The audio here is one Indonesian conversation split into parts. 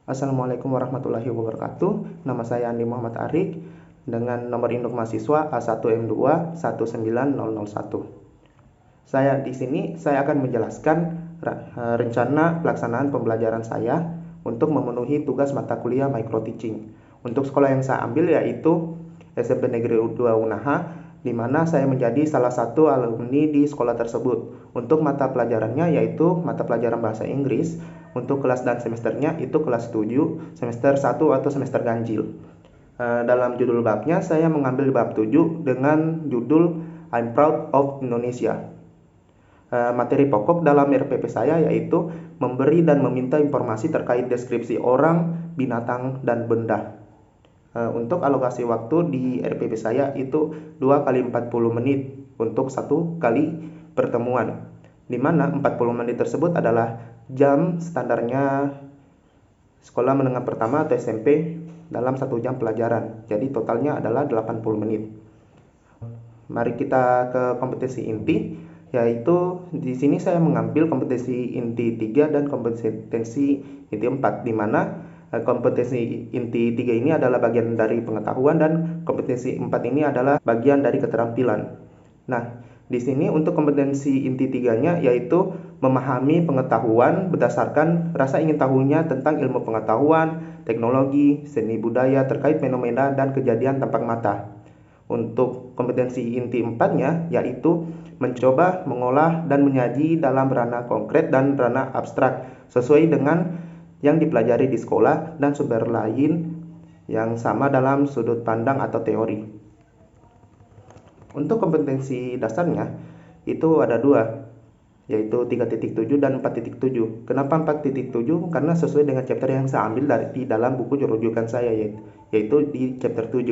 Assalamualaikum warahmatullahi wabarakatuh. Nama saya Andi Muhammad Arik dengan nomor induk mahasiswa A1M2 19001. Saya akan menjelaskan rencana pelaksanaan pembelajaran saya untuk memenuhi tugas mata kuliah micro teaching. Untuk sekolah yang saya ambil yaitu SMP Negeri 2 Unaha, di mana saya menjadi salah satu alumni di sekolah tersebut. Untuk mata pelajarannya yaitu mata pelajaran bahasa Inggris. Untuk kelas dan semesternya itu kelas 7, semester 1 atau semester ganjil. Dalam judul babnya saya mengambil bab 7 dengan judul I'm Proud of Indonesia. Materi pokok dalam RPP saya yaitu memberi dan meminta informasi terkait deskripsi orang, binatang, dan benda. Untuk alokasi waktu di RPP saya itu 2 kali 40 menit untuk satu kali pertemuan, di mana 40 menit tersebut adalah jam standarnya sekolah menengah pertama atau SMP dalam 1 jam pelajaran. Jadi totalnya adalah 80 menit. Mari kita ke kompetensi inti, yaitu di sini saya mengambil kompetensi inti 3 dan kompetensi inti 4, di mana kompetensi inti 3 ini adalah bagian dari pengetahuan dan kompetensi 4 ini adalah bagian dari keterampilan. Nah, di sini untuk kompetensi inti 3-nya yaitu memahami pengetahuan berdasarkan rasa ingin tahunya tentang ilmu pengetahuan, teknologi, seni budaya terkait fenomena dan kejadian tampak mata. Untuk kompetensi inti 4-nya yaitu mencoba mengolah dan menyaji dalam ranah konkret dan ranah abstrak sesuai dengan yang dipelajari di sekolah dan sumber lain yang sama dalam sudut pandang atau teori. Untuk kompetensi dasarnya itu ada 2, yaitu 3.7 dan 4.7. Kenapa 4.7? Karena sesuai dengan chapter yang saya ambil di dalam buku rujukan saya, yaitu di chapter 7.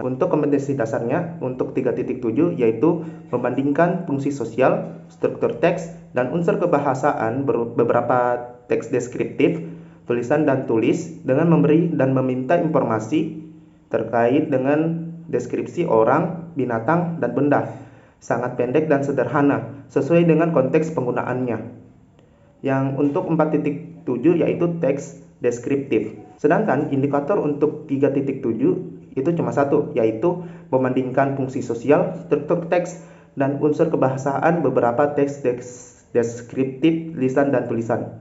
Untuk kompetensi dasarnya untuk 3.7 yaitu membandingkan fungsi sosial, struktur teks, dan unsur kebahasaan beberapa teks deskriptif, tulisan dan tulis dengan memberi dan meminta informasi terkait dengan deskripsi orang, binatang, dan benda. Sangat pendek dan sederhana sesuai dengan konteks penggunaannya. Yang untuk 4.7 yaitu teks deskriptif. Sedangkan indikator untuk 3.7 itu cuma satu, yaitu membandingkan fungsi sosial, struktur teks, dan unsur kebahasaan beberapa teks deskriptif, lisan, dan tulisan.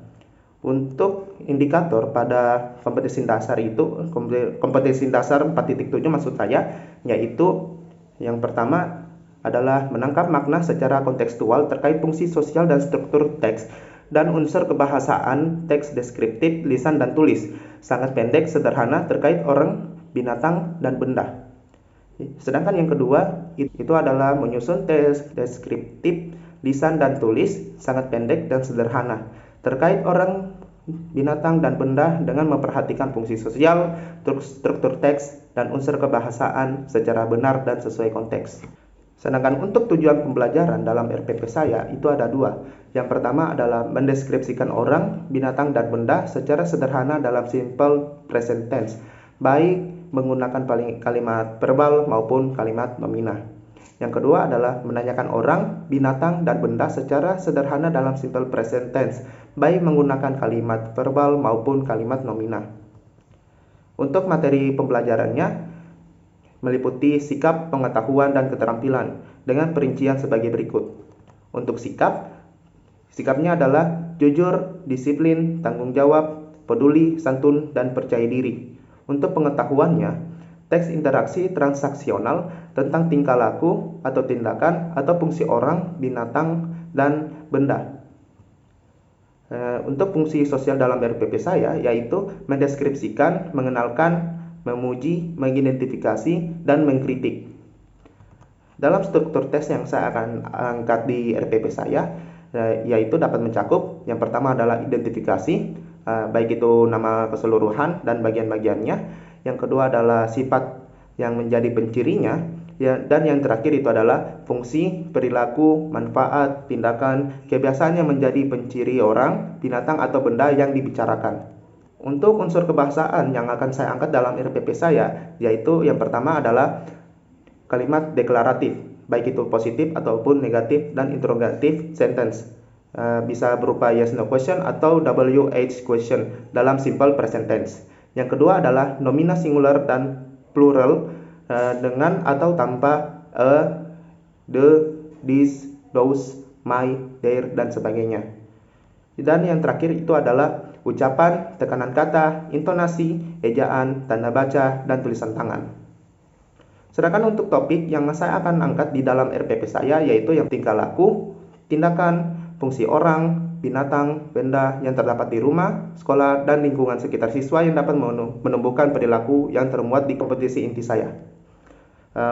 Untuk indikator pada kompetensi dasar itu, kompetensi dasar 4.7 maksud saya, yaitu yang pertama adalah menangkap makna secara kontekstual terkait fungsi sosial dan struktur teks dan unsur kebahasaan teks deskriptif, lisan, dan tulis. Sangat pendek, sederhana terkait orang, binatang, dan benda. Sedangkan yang kedua itu adalah menyusun teks deskriptif, lisan, dan tulis sangat pendek dan sederhana terkait orang, binatang, dan benda dengan memperhatikan fungsi sosial, struktur teks, dan unsur kebahasaan secara benar dan sesuai konteks. Sedangkan untuk tujuan pembelajaran dalam RPP saya itu ada 2. Yang pertama adalah mendeskripsikan orang, binatang, dan benda secara sederhana dalam simple present tense, baik menggunakan kalimat verbal maupun kalimat nomina. Yang kedua adalah menanyakan orang, binatang, dan benda secara sederhana dalam simple present tense, baik menggunakan kalimat verbal maupun kalimat nomina. Untuk materi pembelajarannya meliputi sikap, pengetahuan, dan keterampilan dengan perincian sebagai berikut. Untuk sikapnya adalah jujur, disiplin, tanggung jawab, peduli, santun, dan percaya diri. Untuk pengetahuannya, teks interaksi transaksional tentang tingkah laku atau tindakan atau fungsi orang, binatang, dan benda. Untuk fungsi sosial dalam RPP saya yaitu mendeskripsikan, mengenalkan, memuji, mengidentifikasi, dan mengkritik. Dalam struktur tes yang saya akan angkat di RPP saya yaitu dapat mencakup yang pertama adalah identifikasi, baik itu nama keseluruhan dan bagian-bagiannya. Yang kedua adalah sifat yang menjadi pencirinya, dan yang terakhir itu adalah fungsi, perilaku, manfaat, tindakan, kebiasaan yang menjadi penciri orang, binatang, atau benda yang dibicarakan. Untuk unsur kebahasaan yang akan saya angkat dalam RPP saya yaitu yang pertama adalah kalimat deklaratif, baik itu positif ataupun negatif, dan interrogatif sentence. bisa berupa yes no question atau WH question dalam simple present tense. Yang kedua adalah nomina singular dan plural dengan atau tanpa a, the, this, those, my, their, dan sebagainya. Dan yang terakhir itu adalah ucapan, tekanan kata, intonasi, ejaan, tanda baca, dan tulisan tangan. Sedangkan untuk topik yang saya akan angkat di dalam RPP saya yaitu yang tingkah laku, tindakan, fungsi orang, binatang, benda yang terdapat di rumah, sekolah, dan lingkungan sekitar siswa yang dapat menumbuhkan perilaku yang termuat di kompetisi inti saya.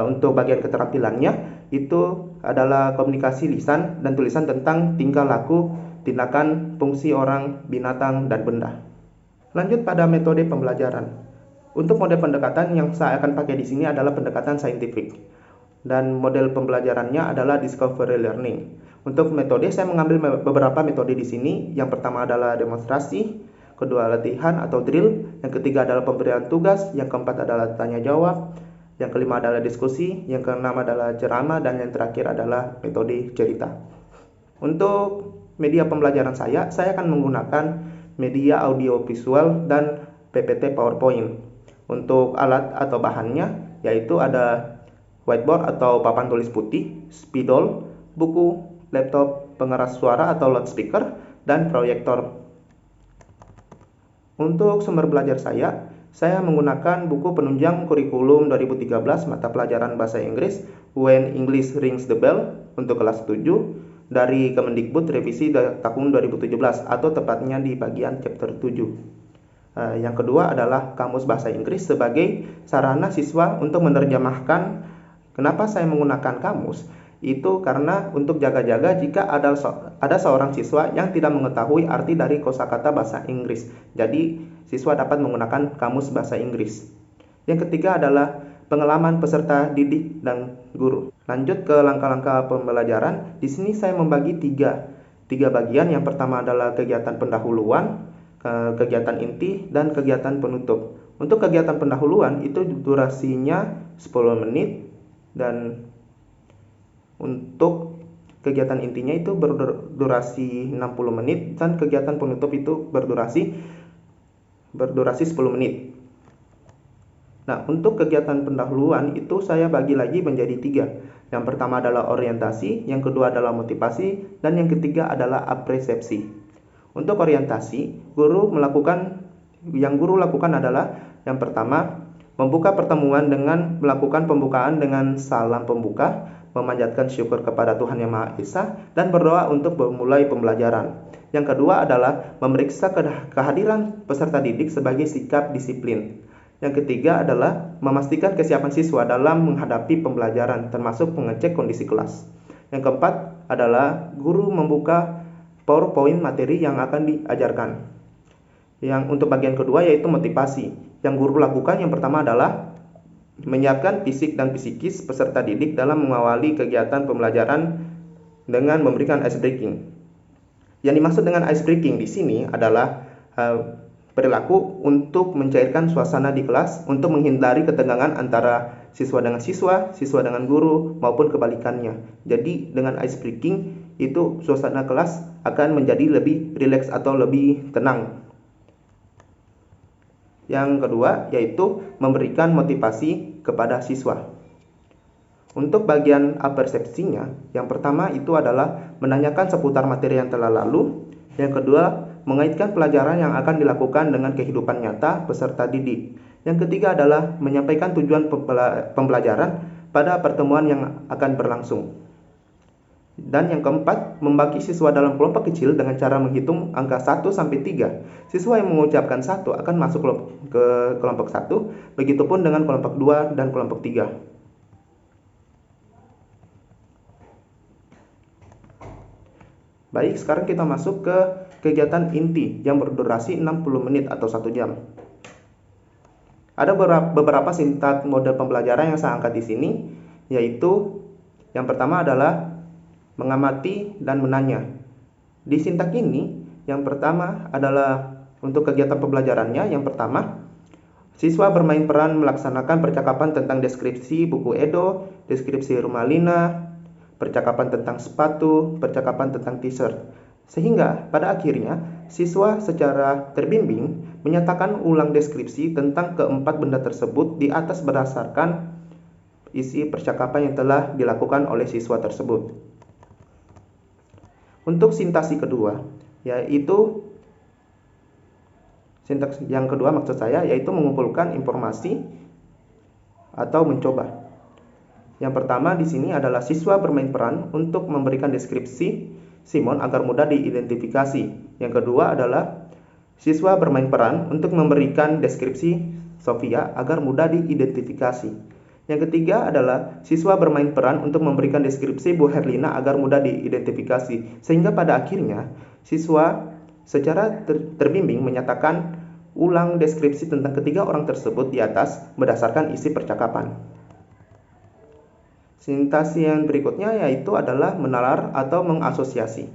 Untuk bagian keterampilannya itu adalah komunikasi lisan dan tulisan tentang tingkah laku, tindakan, fungsi orang, binatang, dan benda. Lanjut pada metode pembelajaran. Untuk model pendekatan yang saya akan pakai di sini adalah pendekatan saintifik. Dan model pembelajarannya adalah discovery learning. Untuk metode saya mengambil beberapa metode di sini. Yang pertama adalah demonstrasi, kedua latihan atau drill, yang ketiga adalah pemberian tugas, yang keempat adalah tanya jawab, yang kelima adalah diskusi, yang keenam adalah ceramah, dan yang terakhir adalah metode cerita. Untuk media pembelajaran saya akan menggunakan media audio visual dan PPT PowerPoint. Untuk alat atau bahannya yaitu ada whiteboard atau papan tulis putih, spidol, buku, laptop, pengeras suara atau loudspeaker, dan proyektor. Untuk sumber belajar saya menggunakan buku penunjang kurikulum 2013 mata pelajaran bahasa Inggris When English Rings the Bell untuk kelas 7 dari Kemendikbud revisi tahun 2017 atau tepatnya di bagian chapter 7. Yang kedua adalah kamus bahasa Inggris sebagai sarana siswa untuk menerjemahkan. Kenapa saya menggunakan kamus? Itu karena untuk jaga-jaga jika ada seorang siswa yang tidak mengetahui arti dari kosakata bahasa Inggris. Jadi siswa dapat menggunakan kamus bahasa Inggris. Yang ketiga adalah pengalaman peserta didik dan guru. Lanjut ke langkah-langkah pembelajaran. Di sini saya membagi tiga bagian. Yang pertama adalah kegiatan pendahuluan, kegiatan inti, dan kegiatan penutup. Untuk kegiatan pendahuluan itu durasinya 10 menit dan untuk kegiatan intinya itu berdurasi 60 menit dan kegiatan penutup itu berdurasi 10 menit. Nah, untuk kegiatan pendahuluan itu saya bagi lagi menjadi 3. Yang pertama adalah orientasi, yang kedua adalah motivasi, dan yang ketiga adalah apresiasi. Untuk orientasi, yang guru lakukan adalah yang pertama, membuka pertemuan dengan melakukan pembukaan dengan salam pembuka, memanjatkan syukur kepada Tuhan Yang Maha Esa, dan berdoa untuk memulai pembelajaran. Yang kedua adalah memeriksa kehadiran peserta didik sebagai sikap disiplin. Yang ketiga adalah memastikan kesiapan siswa dalam menghadapi pembelajaran, termasuk mengecek kondisi kelas. Yang keempat adalah guru membuka PowerPoint materi yang akan diajarkan. Yang untuk bagian kedua yaitu motivasi. Yang guru lakukan yang pertama adalah menyiapkan fisik dan psikis peserta didik dalam mengawali kegiatan pembelajaran dengan memberikan ice breaking. Yang dimaksud dengan ice breaking di sini adalah perilaku untuk mencairkan suasana di kelas untuk menghindari ketegangan antara siswa dengan siswa dengan guru maupun kebalikannya. Jadi dengan ice breaking itu suasana kelas akan menjadi lebih rileks atau lebih tenang. Yang kedua yaitu memberikan motivasi kepada siswa. Untuk bagian persepsinya, yang pertama itu adalah menanyakan seputar materi yang telah lalu. Yang kedua, mengaitkan pelajaran yang akan dilakukan dengan kehidupan nyata peserta didik. Yang ketiga adalah menyampaikan tujuan pembelajaran pada pertemuan yang akan berlangsung. Dan yang keempat, membagi siswa dalam kelompok kecil dengan cara menghitung angka 1 sampai 3. Siswa yang mengucapkan 1 akan masuk ke kelompok 1, begitupun dengan kelompok 2 dan kelompok 3. Baik, sekarang kita masuk ke kegiatan inti yang berdurasi 60 menit atau 1 jam. Ada beberapa sintak model pembelajaran yang saya angkat di sini, yaitu yang pertama adalah mengamati dan menanya. Di sintak ini, yang pertama adalah untuk kegiatan pembelajarannya. Yang pertama, siswa bermain peran melaksanakan percakapan tentang deskripsi buku Edo, deskripsi rumah Lina, percakapan tentang sepatu, percakapan tentang t-shirt. Sehingga pada akhirnya siswa secara terbimbing menyatakan ulang deskripsi tentang keempat benda tersebut di atas berdasarkan isi percakapan yang telah dilakukan oleh siswa tersebut. Untuk sintasi kedua, yaitu sintaks yang kedua maksud saya yaitu mengumpulkan informasi atau mencoba. Yang pertama di sini adalah siswa bermain peran untuk memberikan deskripsi Simon agar mudah diidentifikasi. Yang kedua adalah siswa bermain peran untuk memberikan deskripsi Sofia agar mudah diidentifikasi. Yang ketiga adalah siswa bermain peran untuk memberikan deskripsi Bu Herlina agar mudah diidentifikasi. Sehingga pada akhirnya siswa secara terbimbing menyatakan ulang deskripsi tentang ketiga orang tersebut di atas berdasarkan isi percakapan. Sintasi yang berikutnya yaitu adalah menalar atau mengasosiasi.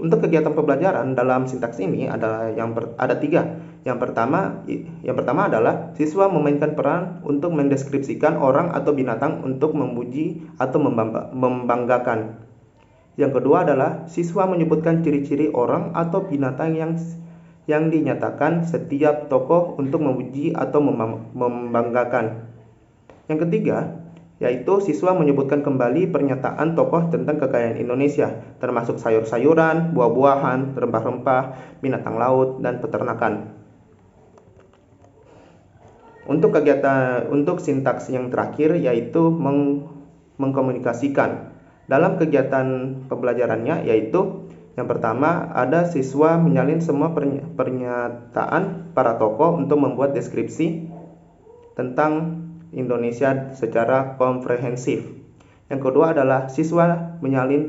Untuk kegiatan pembelajaran dalam sintaks ini ada tiga. Yang pertama adalah siswa memainkan peran untuk mendeskripsikan orang atau binatang untuk memuji atau membanggakan. Yang kedua adalah siswa menyebutkan ciri-ciri orang atau binatang yang dinyatakan setiap tokoh untuk memuji atau membanggakan. Yang ketiga yaitu siswa menyebutkan kembali pernyataan tokoh tentang kekayaan Indonesia, termasuk sayur-sayuran, buah-buahan, rempah-rempah, binatang laut, dan peternakan. Untuk sintaks yang terakhir yaitu mengkomunikasikan. Dalam kegiatan pembelajarannya yaitu yang pertama ada siswa menyalin semua pernyataan para tokoh untuk membuat deskripsi tentang Indonesia secara komprehensif. Yang kedua adalah siswa menyalin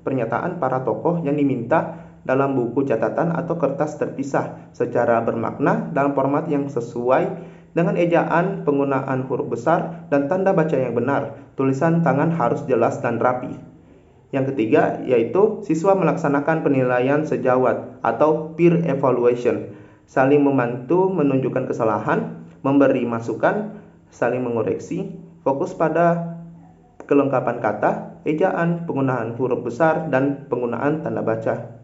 pernyataan para tokoh yang diminta dalam buku catatan atau kertas terpisah secara bermakna dalam format yang sesuai dengan ejaan, penggunaan huruf besar, dan tanda baca yang benar. Tulisan tangan harus jelas dan rapi. Yang ketiga yaitu siswa melaksanakan penilaian sejawat atau peer evaluation, saling membantu menunjukkan kesalahan, memberi masukan, saling mengoreksi, fokus pada kelengkapan kata, ejaan, penggunaan huruf besar, dan penggunaan tanda baca.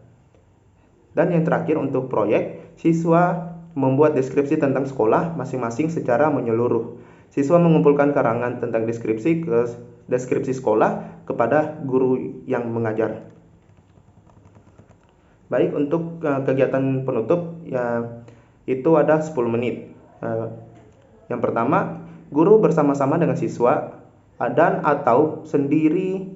Dan yang terakhir untuk proyek, siswa membuat deskripsi tentang sekolah masing-masing secara menyeluruh. Siswa mengumpulkan karangan tentang deskripsi sekolah kepada guru yang mengajar. Baik, untuk kegiatan penutup itu ada 10 menit. Yang pertama, guru bersama-sama dengan siswa dan atau sendiri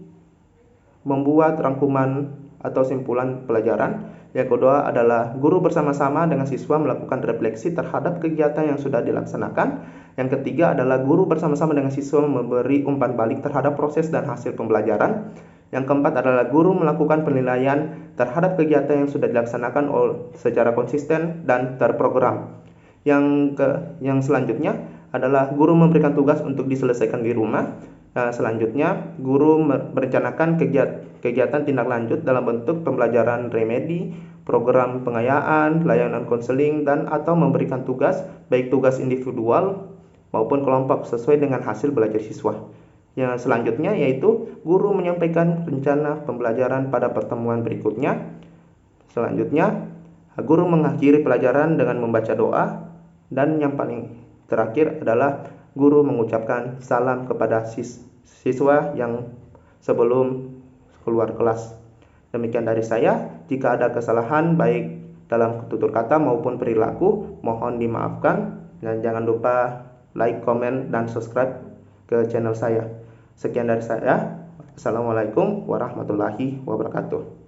membuat rangkuman atau simpulan pelajaran. Yang kedua adalah guru bersama-sama dengan siswa melakukan refleksi terhadap kegiatan yang sudah dilaksanakan. Yang ketiga adalah guru bersama-sama dengan siswa memberi umpan balik terhadap proses dan hasil pembelajaran. Yang keempat adalah guru melakukan penilaian terhadap kegiatan yang sudah dilaksanakan secara konsisten dan terprogram. Yang selanjutnya adalah guru memberikan tugas untuk diselesaikan di rumah. Selanjutnya, guru merencanakan kegiatan tindak lanjut dalam bentuk pembelajaran remedi, program pengayaan, layanan konseling, dan atau memberikan tugas, baik tugas individual maupun kelompok sesuai dengan hasil belajar siswa. Yang selanjutnya yaitu guru menyampaikan rencana pembelajaran pada pertemuan berikutnya. Selanjutnya, guru mengakhiri pelajaran dengan membaca doa. Dan yang paling terakhir adalah guru mengucapkan salam kepada siswa yang sebelum keluar kelas. Demikian dari saya. Jika ada kesalahan baik dalam tutur kata maupun perilaku, mohon dimaafkan. Dan jangan lupa like, komen, dan subscribe ke channel saya. Sekian dari saya. Assalamualaikum warahmatullahi wabarakatuh.